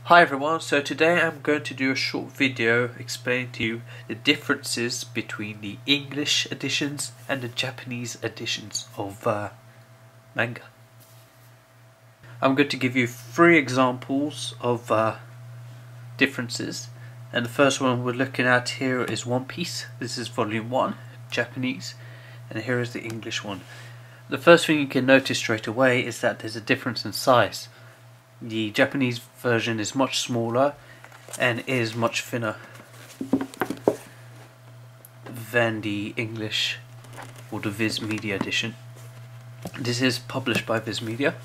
Hi everyone, so today I'm going to do a short video explaining to you the differences between the English editions and the Japanese editions of manga. I'm going to give you 3 examples of differences, and the first one we're looking at here is One Piece. This is volume 1, Japanese, and here is the English one. The first thing you can notice straight away is that there's a difference in size. The Japanese version is much smaller and is much thinner than the English or the Viz Media edition. This is published by Viz Media,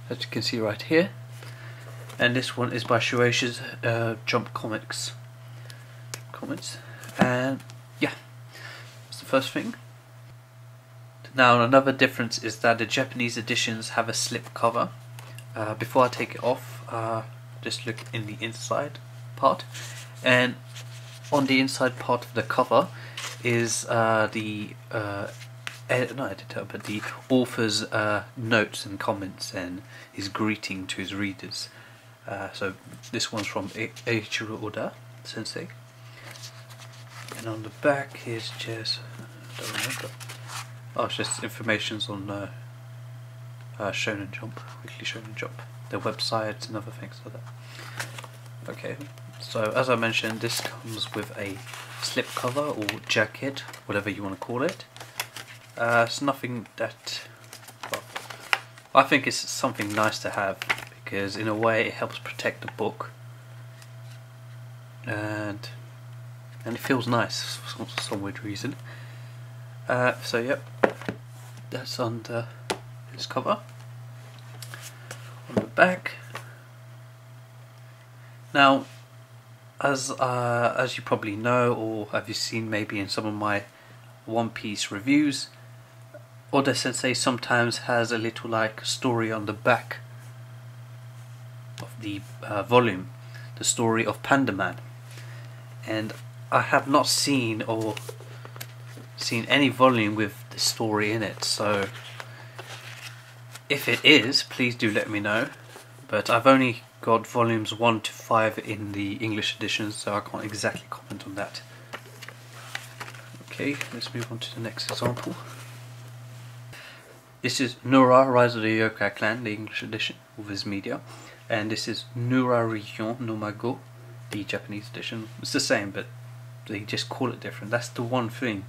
as you can see right here, and this one is by Shueisha's Jump Comics. And yeah, that's the first thing. Now another difference is that the Japanese editions have a slip cover. Before I take it off, just look in the inside part, and on the inside part of the cover is not editor, but the author's notes and comments and his greeting to his readers. So this one's from Eiichiro Oda Sensei, and on the back is just, I don't remember. Oh, it's just informations on Shonen Jump, Weekly Shonen Jump, their websites and other things like that. Okay, so as I mentioned, this comes with a slip cover or jacket, whatever you want to call it. It's nothing that, well, I think it's something nice to have, because in a way it helps protect the book, and it feels nice for some weird reason. So yep, that's under this cover. On the back, now as you probably know, or have you seen maybe in some of my One Piece reviews, Oda Sensei sometimes has a little like story on the back of the volume, the story of Panda Man, and I have not seen any volume with the story in it, so if it is, please do let me know, but I've only got volumes 1 to 5 in the English edition, so I can't exactly comment on that. Okay, let's move on to the next example. This is Nura Rise of the Yokai Clan, the English edition of Viz Media, and this is Nura Rion no Mago, the Japanese edition. It's the same, but they just call it different. That's the one thing.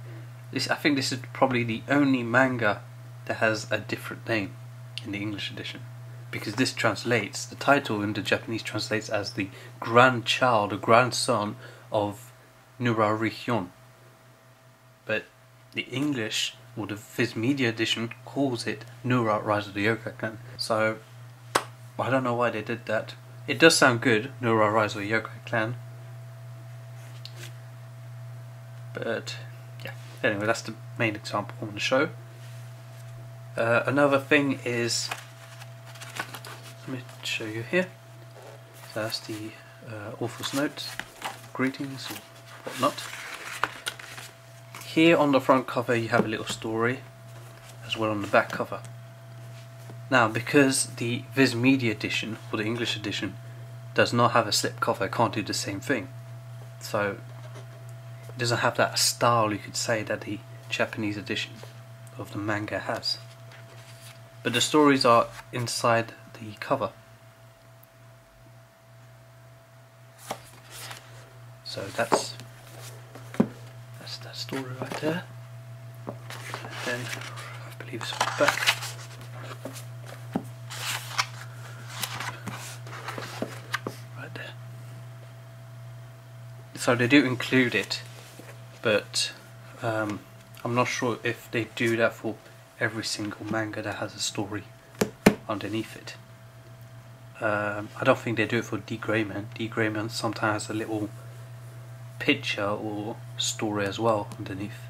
I think this is probably the only manga that has a different name in the English edition, because this translates, the title in the Japanese translates as the grandchild or grandson of Nura Rion, but the English or the Viz Media edition calls it Nura Rise of the Yokai Clan. So I don't know why they did that. It does sound good, Nura Rise of the Yokai Clan, but yeah, anyway, that's the main example I want to show. Another thing is, let me show you here. So that's the author's notes, greetings or whatnot. Here on the front cover you have a little story, as well on the back cover. Now, because the Viz Media edition, or the English edition, does not have a slip cover, it can't do the same thing. So it doesn't have that style, you could say, that the Japanese edition of the manga has. But the stories are inside the cover. So that's that story right there. And then I believe it's on the back. Right there. So they do include it, but I'm not sure if they do that for every single manga that has a story underneath it. I don't think they do it for D. Greyman. D. Greyman sometimes has a little picture or story as well underneath.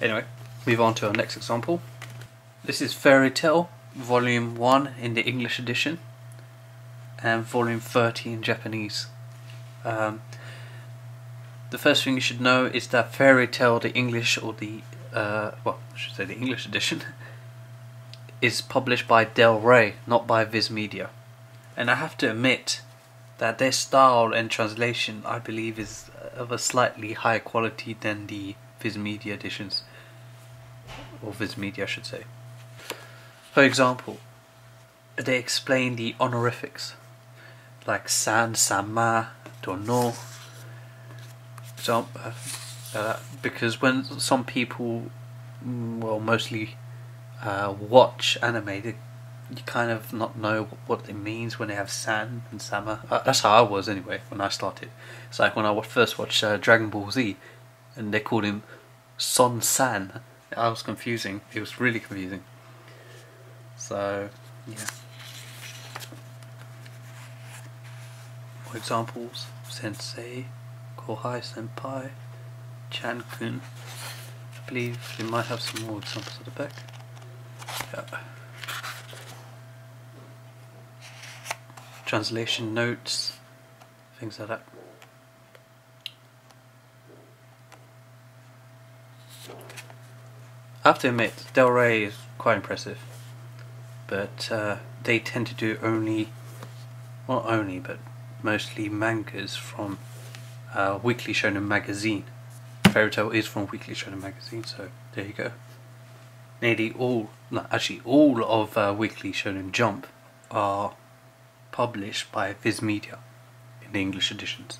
Anyway, move on to our next example. This is Fairy Tail, volume 1 in the English edition and volume 30 in Japanese. The first thing you should know is that Fairy Tail, the English, or the well, I should say the English edition, is published by Del Rey, not by Viz Media. And I have to admit, that their style and translation, I believe, is of a slightly higher quality than the Viz Media editions, or Viz Media I should say. For example, they explain the honorifics, like san, sama, dono. So, because when some people, well, mostly watch anime, you kind of not know what it means when they have san and sama. That's how I was anyway when I started. It's like when I first watched Dragon Ball Z, and they called him Son San. I was confusing. It was really confusing. So yeah. For examples: Sensei, Kohai Senpai, Chan-kun. I believe they might have some more examples at the back. Yeah. Translation notes, things like that. I have to admit, Del Rey is quite impressive, but they tend to do not only, but mostly mangas from Weekly Shonen Magazine. Fairy Tail is from Weekly Shonen Magazine, so there you go. Nearly all, no, actually all of Weekly Shonen Jump are published by Viz Media in the English editions.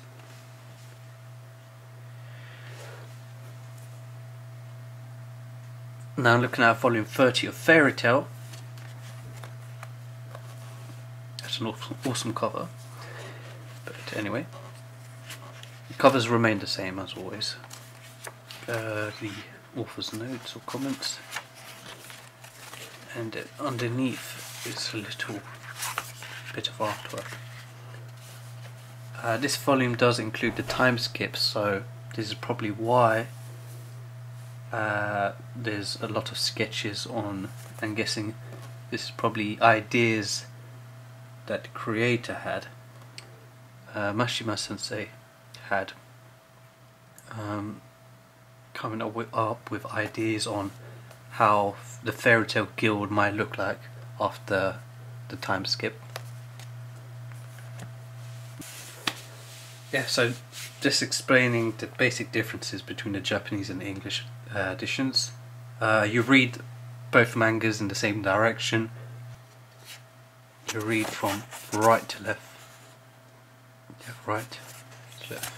Now looking at volume 30 of Fairy Tail. That's an awesome cover. But anyway, the covers remain the same as always. The author's notes or comments, and underneath is a little bit of artwork. This volume does include the time skips, so this is probably why there's a lot of sketches on. I'm guessing this is probably ideas that the creator had, Mashima Sensei had, coming up with ideas on how the Fairy Tail Guild might look like after the time skip. Yeah, so just explaining the basic differences between the Japanese and the English editions. You read both mangas in the same direction. You read from right to left. Yeah, right to left.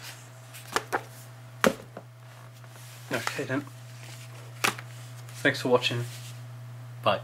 Okay then. Thanks for watching. Bye.